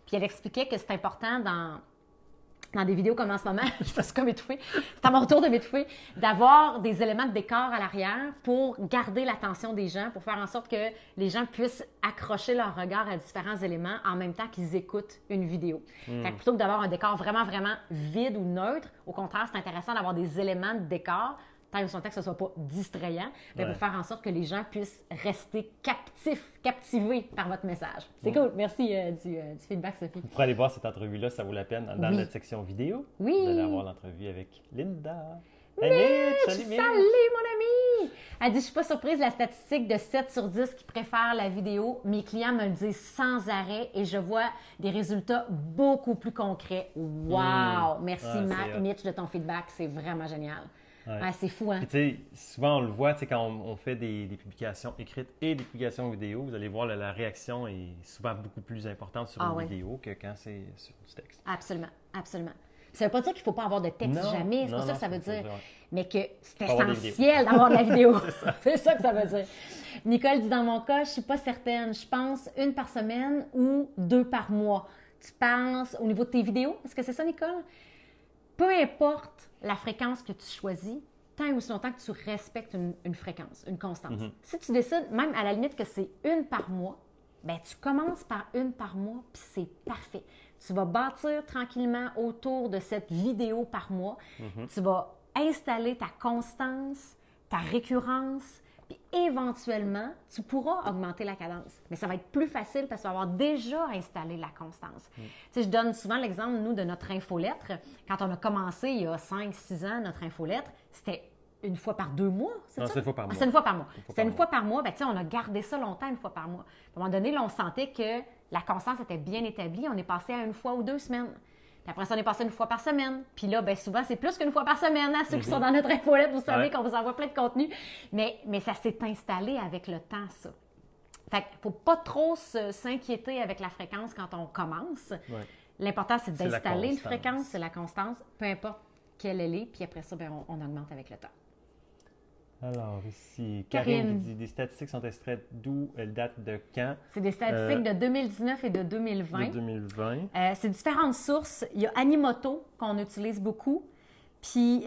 Puis elle expliquait que c'est important dans des vidéos comme en ce moment, je suis comme étouffée, c'est à mon tour de m'étouffer, d'avoir des éléments de décor à l'arrière pour garder l'attention des gens, pour faire en sorte que les gens puissent accrocher leur regard à différents éléments en même temps qu'ils écoutent une vidéo. Fait que plutôt que d'avoir un décor vraiment, vraiment vide ou neutre, au contraire, c'est intéressant d'avoir des éléments de décor, tant que que ce ne soit pas distrayant, mais pour faire en sorte que les gens puissent rester captivés par votre message. C'est cool. Merci du feedback, Sophie. Pour aller voir cette entrevue-là, ça vaut la peine dans notre section vidéo. Oui. Vous allez avoir l'entrevue avec Linda. Mitch, salut mon ami! Elle dit, je ne suis pas surprise de la statistique de 7 sur 10 qui préfèrent la vidéo. Mes clients me le disent sans arrêt et je vois des résultats beaucoup plus concrets. Wow! Merci Mitch de ton feedback, c'est vraiment génial. Ouais. Ah, c'est fou, hein? Puis, souvent, on le voit quand on fait des publications écrites et des publications vidéo, vous allez voir la réaction est souvent beaucoup plus importante sur une vidéo que quand c'est sur du texte. Absolument, absolument. Ça ne veut pas dire qu'il ne faut pas avoir de texte jamais, c'est pas ça que ça veut dire. Mais que c'est essentiel d'avoir de la vidéo. C'est ça que ça veut dire. Nicole dit, dans mon cas, je ne suis pas certaine. Je pense 1 par semaine ou 2 par mois. Tu penses au niveau de tes vidéos? Est-ce que c'est ça, Nicole? Peu importe la fréquence que tu choisis, tant et aussi longtemps que tu respectes une fréquence, une constance. Si tu décides, même à la limite que c'est 1 par mois, bien, tu commences par une par mois, puis c'est parfait. Tu vas bâtir tranquillement autour de cette vidéo par mois. Tu vas installer ta constance, ta récurrence, puis éventuellement, tu pourras augmenter la cadence. Mais ça va être plus facile parce que tu vas avoir déjà installé la constance. Tu sais, je donne souvent l'exemple, nous, de notre infolettre. Quand on a commencé il y a 5-6 ans, notre infolettre, c'était une fois par 2 mois, c'est ça? C'est une fois par mois. C'est une fois par mois. C'était une fois par mois. Bien, tu sais, on a gardé ça longtemps, une fois par mois. À un moment donné, là, on sentait que la constance était bien établie. On est passé à 1 fois ou 2 semaines. Puis après ça, on est passé 1 fois par semaine. Puis là, bien souvent, c'est plus qu'1 fois par semaine. Hein? Ceux qui sont dans notre infolette, vous savez qu'on vous envoie plein de contenu. Mais ça s'est installé avec le temps, ça. Fait qu'il ne faut pas trop s'inquiéter avec la fréquence quand on commence. Ouais. L'important, c'est d'installer une fréquence, c'est la constance, peu importe quelle elle est. Puis après ça, bien, on augmente avec le temps. Alors, ici, Karine dit, des statistiques sont extraites d'où? Elles datent de quand? C'est des statistiques de 2019 et de 2020. De 2020. C'est différentes sources. Il y a Animoto, qu'on utilise beaucoup, puis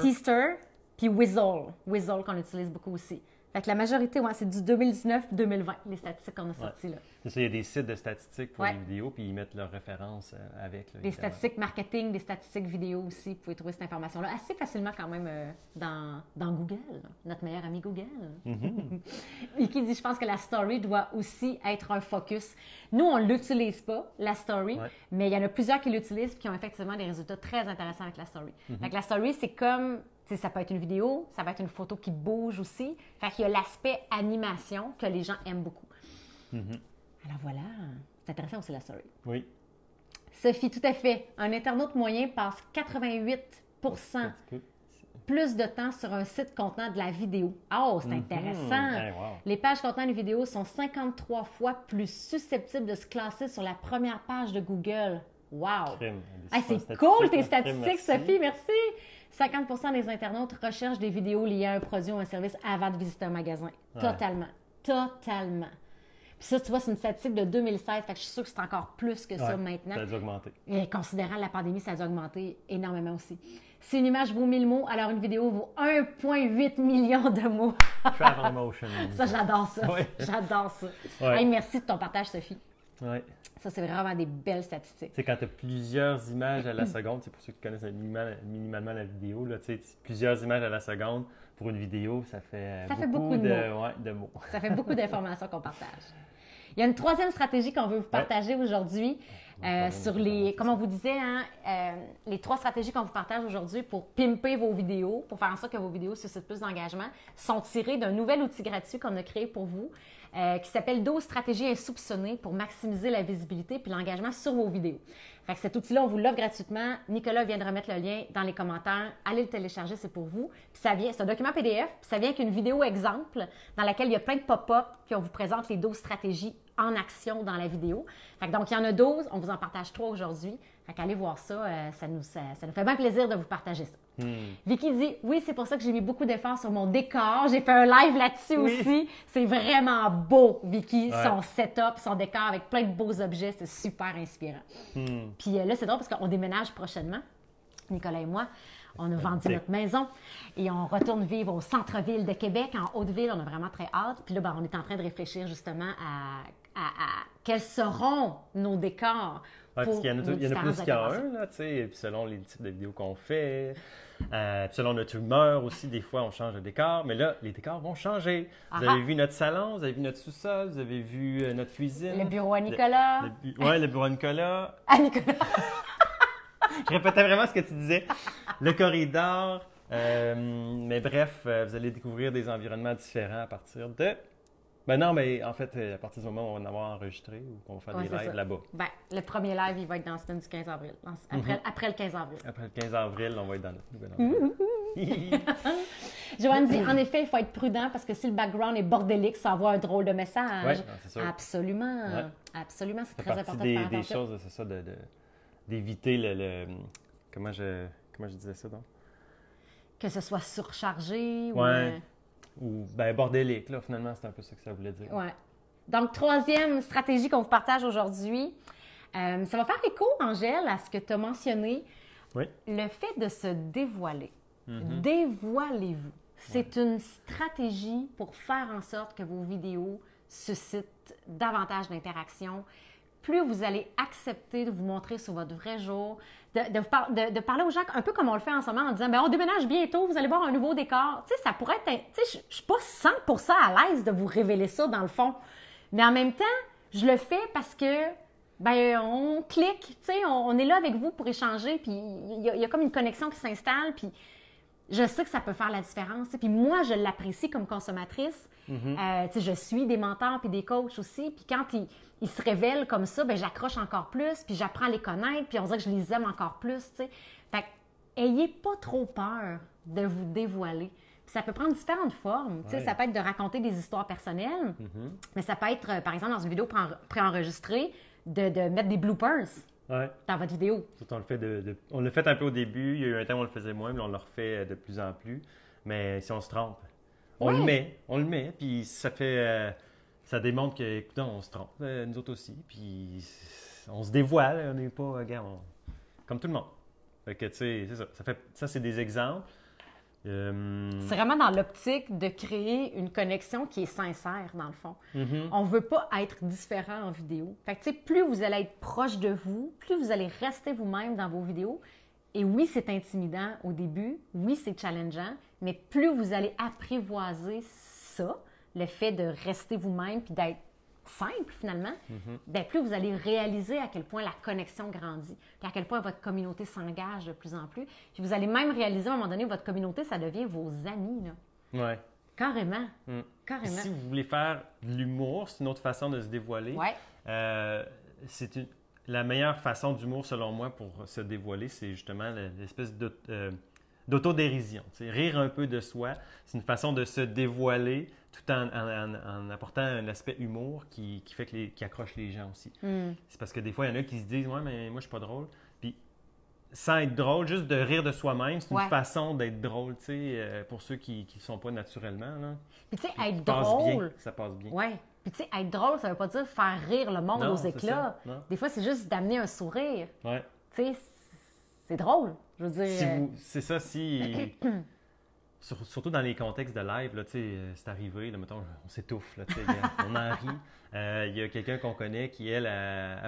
Teaster, puis Whizzle qu'on utilise beaucoup aussi. Fait que la majorité, c'est du 2019-2020, les statistiques qu'on a sorties là. C'est ça, il y a des sites de statistiques pour les vidéos, puis ils mettent leurs références avec. Là, des statistiques marketing, des statistiques vidéo aussi. Vous pouvez trouver cette information-là assez facilement quand même dans Google, notre meilleur ami Google. Et qui dit, je pense que la story doit aussi être un focus. Nous, on ne l'utilise pas, la story, mais il y en a plusieurs qui l'utilisent et qui ont effectivement des résultats très intéressants avec la story. Fait que la story, c'est comme... Ça peut être une vidéo, ça peut être une photo qui bouge aussi. Fait qu'il y a l'aspect animation que les gens aiment beaucoup. Alors voilà, c'est intéressant aussi la story. Oui. Sophie, tout à fait. Un internaute moyen passe 88% plus de temps sur un site contenant de la vidéo. Oh, c'est intéressant! Hey, wow. Les pages contenant une vidéo sont 53 fois plus susceptibles de se classer sur la première page de Google. Wow! Hey, c'est cool tes statistiques, Sophie, merci! 50% des internautes recherchent des vidéos liées à un produit ou un service avant de visiter un magasin. Totalement. Totalement. Puis ça, tu vois, c'est une statistique de 2016, fait que je suis sûre que c'est encore plus que ça maintenant. Ça a dû augmenter. Et considérant la pandémie, ça a dû augmenter énormément aussi. Si une image vaut 1000 mots, alors une vidéo vaut 1,8 million de mots. Travel motion. Ça, j'adore ça. Ouais. J'adore ça. Ouais. Hey, merci de ton partage, Sophie. Oui. Ça, c'est vraiment des belles statistiques. Tu sais, quand tu as plusieurs images à la seconde, c'est pour ceux qui connaissent minimalement la vidéo, là, plusieurs images à la seconde pour une vidéo, ça fait beaucoup de mots. Ça fait beaucoup d'informations qu'on partage. Il y a une troisième stratégie qu'on veut vous partager aujourd'hui sur les, comme on vous disait, les 3 stratégies qu'on vous partage aujourd'hui pour pimper vos vidéos, pour faire en sorte que vos vidéos suscitent plus d'engagement, sont tirées d'un nouvel outil gratuit qu'on a créé pour vous qui s'appelle 12 stratégies insoupçonnées pour maximiser la visibilité puis l'engagement sur vos vidéos. Fait que cet outil-là, on vous l'offre gratuitement. Nicolas vient de remettre le lien dans les commentaires. Allez le télécharger, c'est pour vous. Puis c'est un document PDF, puis ça vient avec une vidéo exemple dans laquelle il y a plein de pop-up, puis on vous présente les 12 stratégies en action dans la vidéo. Fait que donc, il y en a 12, on vous en partage 3 aujourd'hui. Fait qu'allez voir ça, ça nous fait bien plaisir de vous partager ça. Vicky dit, oui, c'est pour ça que j'ai mis beaucoup d'efforts sur mon décor. J'ai fait un live là-dessus aussi. C'est vraiment beau, Vicky, son setup, son décor avec plein de beaux objets. C'est super inspirant. Puis là, c'est drôle parce qu'on déménage prochainement, Nicolas et moi. On a vendu notre maison et on retourne vivre au centre-ville de Québec, en Haute-Ville. On a vraiment très hâte. Puis là, on est en train de réfléchir justement à quels seront nos décors. Parce qu'il y en a plus qu'un, là, tu sais, puis selon les types de vidéos qu'on fait, selon notre humeur aussi, des fois, on change de décor. Mais là, les décors vont changer. Vous avez vu notre salon, vous avez vu notre sous-sol, vous avez vu notre cuisine. Le bureau à Nicolas. Le bureau à Nicolas. À Nicolas. Je répétais vraiment ce que tu disais. Le corridor. Mais bref, vous allez découvrir des environnements différents à partir de... Ben non, mais en fait, à partir du moment où on va en avoir enregistré ou qu'on va faire des lives là-bas. Ben, le premier live, il va être dans la semaine du 15 avril. Après le 15 avril. Après le 15 avril, on va être dans notre nouvel endroit. Joanne dit, en effet, il faut être prudent parce que si le background est bordélique, ça envoie un drôle de message. Oui, c'est sûr. Absolument. Ouais. Absolument, c'est très important de faire attention. des choses, c'est ça, d'éviter le comment je disais ça, donc? Que ce soit surchargé ou bordélique, là, finalement, c'est un peu ça que ça voulait dire. Oui. Donc, troisième stratégie qu'on vous partage aujourd'hui, ça va faire écho, Angèle, à ce que tu as mentionné. Oui. Le fait de se dévoiler. Dévoilez-vous. C'est une stratégie pour faire en sorte que vos vidéos suscite davantage d'interaction, plus vous allez accepter de vous montrer sur votre vrai jour, de parler aux gens un peu comme on le fait en ce moment en disant « on déménage bientôt, vous allez voir un nouveau décor ». Tu sais, ça pourrait être... Tu sais, je ne suis pas 100% à l'aise de vous révéler ça dans le fond. Mais en même temps, je le fais parce que, on clique, tu sais, on est là avec vous pour échanger, puis il y a comme une connexion qui s'installe, puis je sais que ça peut faire la différence. Puis moi, je l'apprécie comme consommatrice. Tu sais, je suis des mentors puis des coachs aussi. Puis quand ils se révèlent comme ça, j'accroche encore plus, puis j'apprends à les connaître, puis on dirait que je les aime encore plus, tu sais. Fait que, ayez pas trop peur de vous dévoiler. Puis ça peut prendre différentes formes. Tu sais, ça peut être de raconter des histoires personnelles, mais ça peut être, par exemple, dans une vidéo préenregistrée, de mettre des bloopers dans votre vidéo. On l'a fait un peu au début. Il y a eu un temps où on le faisait moins, mais on le refait de plus en plus. Mais si on se trompe, on le met, puis ça fait... ça démontre que, écoutez, on se trompe, nous autres aussi, puis on se dévoile, on n'est pas, regarde, comme tout le monde. Fait que, tu sais, c'est ça. Ça, c'est des exemples. C'est vraiment dans l'optique de créer une connexion qui est sincère, dans le fond. On ne veut pas être différent en vidéo. Fait que, tu sais, plus vous allez être proche de vous, plus vous allez rester vous-même dans vos vidéos. Et oui, c'est intimidant au début, oui, c'est challengeant, mais plus vous allez apprivoiser ça, le fait de rester vous-même puis d'être simple finalement, plus vous allez réaliser à quel point la connexion grandit, puis à quel point votre communauté s'engage de plus en plus. Puis vous allez même réaliser à un moment donné, votre communauté, ça devient vos amis. Là. Ouais. Carrément. Carrément. Si vous voulez faire de l'humour, c'est une autre façon de se dévoiler. La meilleure façon d'humour, selon moi, pour se dévoiler, c'est justement l'espèce d'autodérision. Rire un peu de soi, c'est une façon de se dévoiler tout en apportant un aspect humour qui fait qui accroche les gens aussi. C'est parce que des fois, il y en a qui se disent « Ouais, mais moi, je suis pas drôle. » Puis, sans être drôle, juste de rire de soi-même, c'est une façon d'être drôle, pour ceux qui ne le sont pas naturellement. Là. Puis, tu sais, être drôle... Ça passe bien. Oui. Puis, tu sais, être drôle, ça veut pas dire faire rire le monde aux éclats. Des fois, c'est juste d'amener un sourire. Ouais. Tu sais, c'est drôle. Je veux dire... C'est ça, surtout dans les contextes de live, là, c'est arrivé, là, mettons, on s'étouffe, là, on en rit. Il y a quelqu'un qu'on connaît qui, elle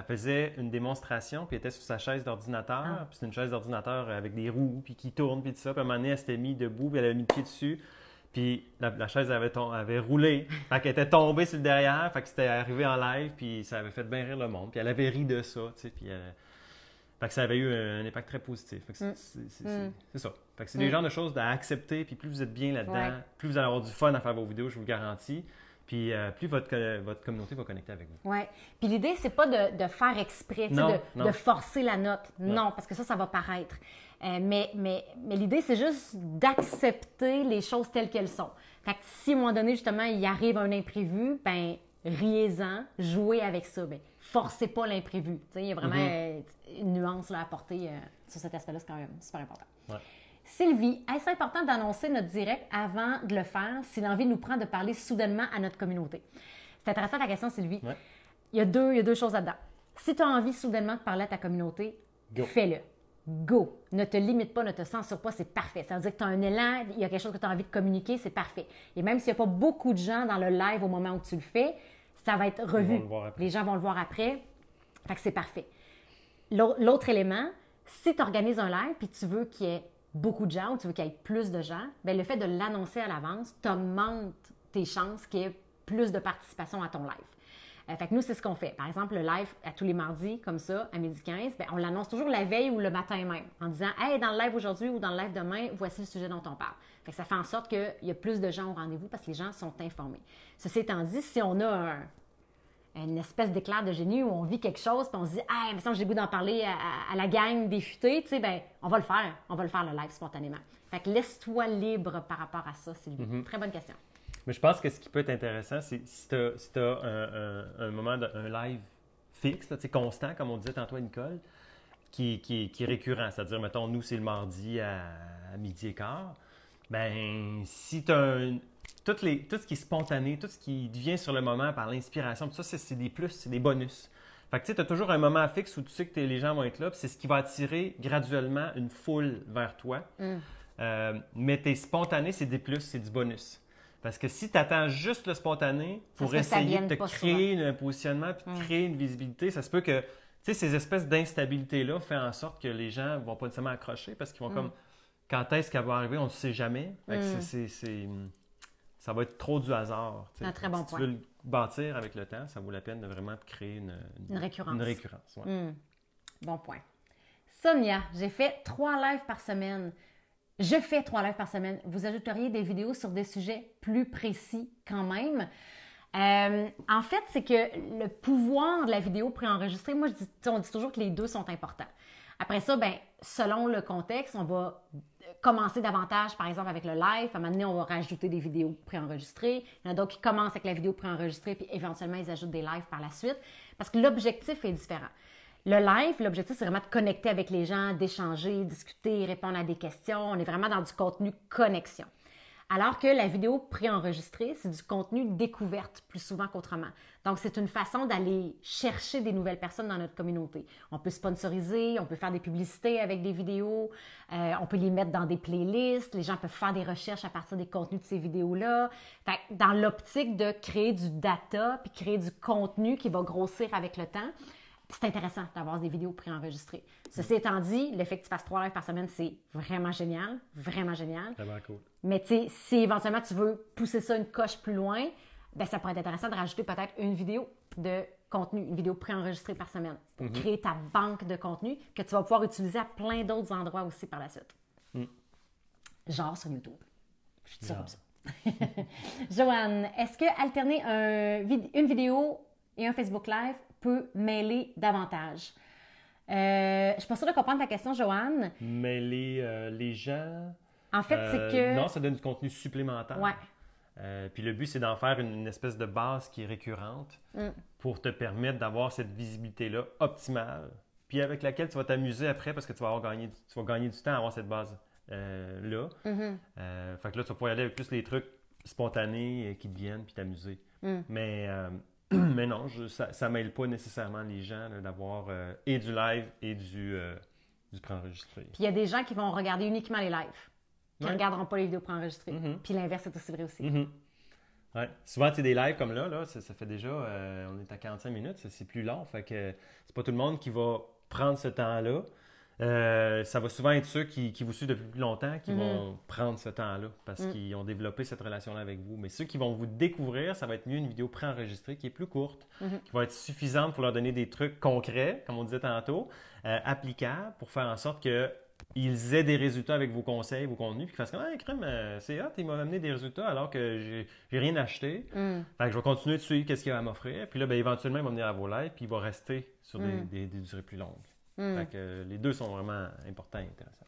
faisait une démonstration, puis elle était sur sa chaise d'ordinateur, puis c'est une chaise d'ordinateur avec des roues, puis qui tourne, puis tout ça. Puis à un moment donné, elle s'était mise debout, puis elle avait mis le pied dessus, puis la chaise avait roulé, fait qu'elle était tombée sur le derrière, fait que c'était arrivé en live, puis ça avait fait bien rire le monde, puis elle avait ri de ça, tu sais, puis... Fait que ça avait eu un impact très positif. Fait que c'est ça. Fait que c'est des genres de choses à accepter, puis plus vous êtes bien là-dedans, plus vous allez avoir du fun à faire vos vidéos, je vous le garantis. Puis plus votre communauté va connecter avec vous. Oui. Puis l'idée, c'est pas de faire exprès, de forcer la note. Non, parce que ça va paraître. Mais l'idée, c'est juste d'accepter les choses telles qu'elles sont. Fait que si à un moment donné, justement, il arrive un imprévu, riez-en, jouez avec ça. Forcez pas l'imprévu. Il y a vraiment une nuance là, à apporter sur cet aspect-là, c'est quand même super important. Ouais. Sylvie, est-ce important d'annoncer notre direct avant de le faire si l'envie nous prend de parler soudainement à notre communauté? C'est intéressant ta question, Sylvie. Ouais. Il y a deux choses là-dedans. Si tu as envie soudainement de parler à ta communauté, fais-le. Go! Ne te limite pas, ne te censure pas, c'est parfait. Ça veut dire que tu as un élan, il y a quelque chose que tu as envie de communiquer, c'est parfait. Et même s'il n'y a pas beaucoup de gens dans le live au moment où tu le fais, ça va être revu. Les gens vont le voir après. Fait que c'est parfait. L'autre élément, si tu organises un live et tu veux qu'il y ait beaucoup de gens ou tu veux qu'il y ait plus de gens, le fait de l'annoncer à l'avance t'augmente tes chances qu'il y ait plus de participation à ton live. Fait que nous, c'est ce qu'on fait. Par exemple, le live à tous les mardis, comme ça, à 12h15, on l'annonce toujours la veille ou le matin même, en disant « Hey, dans le live aujourd'hui ou dans le live demain, voici le sujet dont on parle. » Fait que ça fait en sorte qu'il y a plus de gens au rendez-vous parce que les gens sont informés. Ceci étant dit, si on a une espèce d'éclair de génie où on vit quelque chose puis on se dit « Hey, mais ça, j'ai le goût d'en parler à la gang des futés, tu sais, on va le faire. On va le faire, le live, spontanément. » Fait que laisse-toi libre par rapport à ça, Sylvie. Très bonne question. Mais je pense que ce qui peut être intéressant, c'est si tu as un moment, un live fixe, là, constant, comme on disait tantôt à Nicole, qui est récurrent. C'est-à-dire, mettons, nous, c'est le mardi à 12h15. Si tu as tout ce qui est spontané, tout ce qui vient sur le moment par l'inspiration, tout ça, c'est des plus, c'est des bonus. Fait que tu as toujours un moment fixe où tu sais que les gens vont être là, puis c'est ce qui va attirer graduellement une foule vers toi. Mais tes spontanés, c'est des plus, c'est du bonus. Parce que si tu attends juste le spontané pour essayer de te créer un positionnement puis de créer une visibilité, ça se peut que ces espèces d'instabilité-là font en sorte que les gens ne vont pas nécessairement accrocher parce qu'ils vont comme quand est-ce qu'elle va arriver, on ne sait jamais. Ça va être trop du hasard. Un très bon point. Si tu veux le bâtir avec le temps, ça vaut la peine de vraiment créer une récurrence. Une récurrence, Bon point. Sonia, j'ai fait 3 lives par semaine. Je fais 3 lives par semaine. Vous ajouteriez des vidéos sur des sujets plus précis quand même. En fait, c'est que le pouvoir de la vidéo préenregistrée, moi, on dit toujours que les deux sont importants. Après ça, selon le contexte, on va commencer davantage, par exemple, avec le live. À un moment donné, on va rajouter des vidéos préenregistrées. Il y en a d'autres qui commencent avec la vidéo préenregistrée, puis éventuellement, ils ajoutent des lives par la suite. Parce que l'objectif est différent. Le live, l'objectif, c'est vraiment de connecter avec les gens, d'échanger, discuter, répondre à des questions. On est vraiment dans du contenu connexion. Alors que la vidéo préenregistrée, c'est du contenu découverte plus souvent qu'autrement. Donc, c'est une façon d'aller chercher des nouvelles personnes dans notre communauté. On peut sponsoriser, on peut faire des publicités avec des vidéos, on peut les mettre dans des playlists, les gens peuvent faire des recherches à partir des contenus de ces vidéos-là. Fait que dans l'optique de créer du data puis créer du contenu qui va grossir avec le temps, c'est intéressant d'avoir des vidéos préenregistrées. Ceci étant dit, le fait que tu fasses 3 lives par semaine, c'est vraiment génial. Vraiment génial. Vraiment cool. Mais tu sais, si éventuellement tu veux pousser ça une coche plus loin, ça pourrait être intéressant de rajouter peut-être une vidéo de contenu, une vidéo préenregistrée par semaine pour créer ta banque de contenu que tu vas pouvoir utiliser à plein d'autres endroits aussi par la suite. Genre sur YouTube. Je dis ça comme ça. Joanne, est-ce que alterner une vidéo et un Facebook Live peut mêler davantage? Je suis pas sûre de comprendre ta question, Joanne. Mêler les gens? En fait, c'est que... Non, ça donne du contenu supplémentaire. Ouais. Puis le but, c'est d'en faire une espèce de base qui est récurrente pour te permettre d'avoir cette visibilité-là optimale, puis avec laquelle tu vas t'amuser après parce que tu vas gagner du temps à avoir cette base-là. Fait que là, tu vas pouvoir y aller avec plus les trucs spontanés qui te viennent puis t'amuser. Mais non, ça ne mêle pas nécessairement les gens d'avoir et du live et du préenregistré. Puis il y a des gens qui vont regarder uniquement les lives, qui ne regarderont pas les vidéos préenregistrées. Puis l'inverse est aussi vrai aussi. Ouais. Souvent, tu sais, des lives comme là ça fait déjà, on est à 45 minutes, c'est plus long. Fait que c'est pas tout le monde qui va prendre ce temps-là. Ça va souvent être ceux qui vous suivent depuis plus longtemps qui vont prendre ce temps-là parce qu'ils ont développé cette relation-là avec vous. Mais ceux qui vont vous découvrir, ça va être mieux une vidéo préenregistrée qui est plus courte, qui va être suffisante pour leur donner des trucs concrets, comme on disait tantôt, applicables pour faire en sorte qu'ils aient des résultats avec vos conseils, vos contenus, puis qu'ils fassent comme « Ah, crème, c'est hot, il m'a amené des résultats alors que j'ai rien acheté. Fait que je vais continuer de suivre qu'est-ce qu'il va m'offrir. Puis là, éventuellement, il va venir à vos lives, puis il va rester sur des durées plus longues. Fait que les deux sont vraiment importants et intéressants.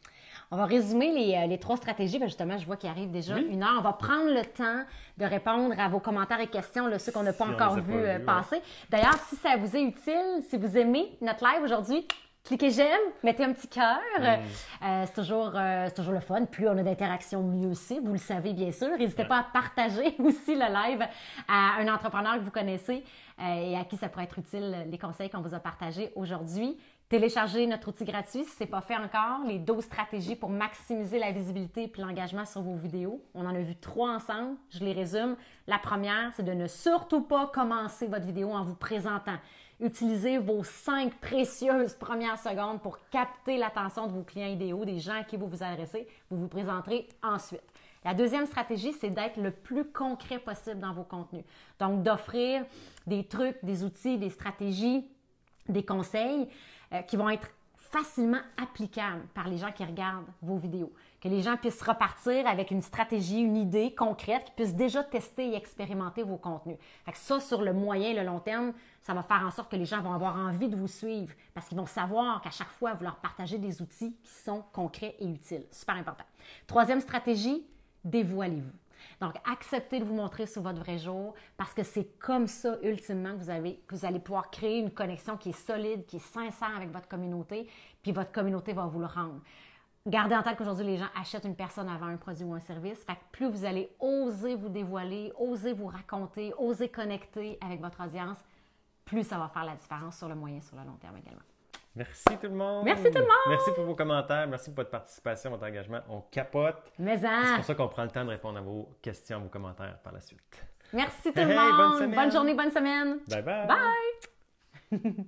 On va résumer les 3 stratégies. Justement, je vois qu'il arrive déjà 1 heure. On va prendre le temps de répondre à vos commentaires et questions, ceux qu'on n'a pas encore vu passer. D'ailleurs, si ça vous est utile, si vous aimez notre live aujourd'hui, cliquez j'aime, mettez un petit cœur. C'est toujours le fun. Plus on a d'interactions, mieux c'est. Vous le savez, bien sûr. N'hésitez pas à partager aussi le live à un entrepreneur que vous connaissez et à qui ça pourrait être utile, les conseils qu'on vous a partagés aujourd'hui. Téléchargez notre outil gratuit si ce n'est pas fait encore, les 12 stratégies pour maximiser la visibilité et l'engagement sur vos vidéos. On en a vu 3 ensemble, je les résume. La première, c'est de ne surtout pas commencer votre vidéo en vous présentant. Utilisez vos 5 précieuses premières secondes pour capter l'attention de vos clients idéaux, des gens à qui vous vous adressez. Vous vous présenterez ensuite. La deuxième stratégie, c'est d'être le plus concret possible dans vos contenus. Donc, d'offrir des trucs, des outils, des stratégies, des conseils qui vont être facilement applicables par les gens qui regardent vos vidéos. Que les gens puissent repartir avec une stratégie, une idée concrète, qu'ils puissent déjà tester et expérimenter vos contenus. Fait que ça, sur le moyen et le long terme, ça va faire en sorte que les gens vont avoir envie de vous suivre parce qu'ils vont savoir qu'à chaque fois, vous leur partagez des outils qui sont concrets et utiles. Super important. Troisième stratégie, dévoilez-vous. Donc, acceptez de vous montrer sous votre vrai jour parce que c'est comme ça, ultimement, que vous allez pouvoir créer une connexion qui est solide, qui est sincère avec votre communauté, puis votre communauté va vous le rendre. Gardez en tête qu'aujourd'hui, les gens achètent une personne avant un produit ou un service. Fait que plus vous allez oser vous dévoiler, oser vous raconter, oser connecter avec votre audience, plus ça va faire la différence sur le moyen et sur le long terme également. Merci tout le monde. Merci tout le monde. Merci pour vos commentaires. Merci pour votre participation, votre engagement. On capote. Mais C'est pour ça qu'on prend le temps de répondre à vos questions, vos commentaires par la suite. Merci tout le Hey, monde. bonne semaine. Bonne journée, bonne semaine. Bye bye. Bye.